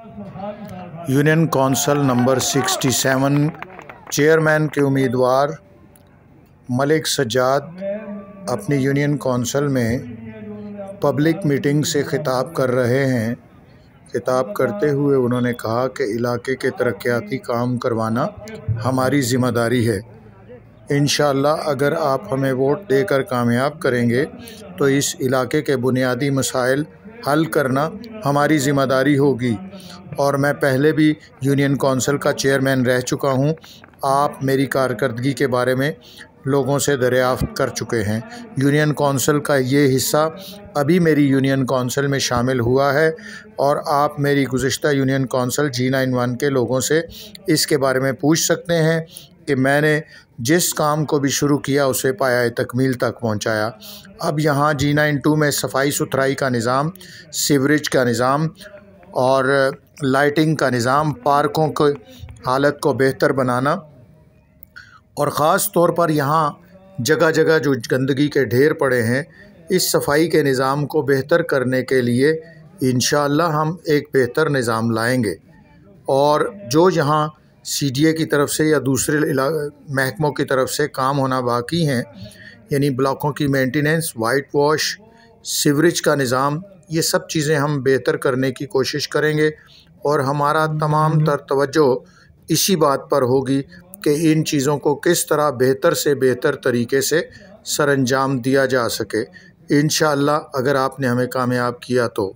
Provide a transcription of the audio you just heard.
Union council number 67 chairman के उम्मीदवार मलिक सज्जाद अपनी यूनियन कौंसल में पब्लिक मीटिंग से ख़िताब कर रहे हैं। ख़िताब करते हुए उन्होंने कहा कि इलाके के तरक्याती काम करवाना हमारी ज़िम्मेदारी है। इंशाअल्लाह अगर आप हमें वोट देकर कामयाब करेंगे तो इस इलाके के बुनियादी मसाइल हल करना हमारी ज़िम्मेदारी होगी। और मैं पहले भी यूनियन कौंसल का चेयरमैन रह चुका हूँ। आप मेरी कारकर्दगी के बारे में लोगों से दरियाफ़्त कर चुके हैं। यूनियन कौंसल का ये हिस्सा अभी मेरी यूनियन कौंसल में शामिल हुआ है और आप मेरी गुज़िश्ता यूनियन कौंसल G91 के लोगों से इसके बारे में पूछ सकते हैं कि मैंने जिस काम को भी शुरू किया उसे पाया तकमील तक पहुंचाया। अब यहाँ G92 में सफाई सुथराई का निज़ाम, सीवरेज का निज़ाम और लाइटिंग का निज़ाम, पार्कों की हालत को बेहतर बनाना और ख़ास तौर पर यहाँ जगह जगह जो गंदगी के ढेर पड़े हैं, इस सफाई के निज़ाम को बेहतर करने के लिए इंशाअल्लाह हम एक बेहतर निज़ाम लाएंगे। और जो यहाँ CDA की तरफ से या दूसरे महकमों की तरफ से काम होना बाकी हैं, यानी ब्लॉकों की मेंटेनेंस, वाइट वॉश, सीवरेज का निज़ाम, ये सब चीज़ें हम बेहतर करने की कोशिश करेंगे। और हमारा तमाम तर तवज्जो इसी बात पर होगी कि इन चीज़ों को किस तरह बेहतर से बेहतर तरीके से सरअंजाम दिया जा सके। इंशाअल्लाह अगर आपने हमें कामयाब किया तो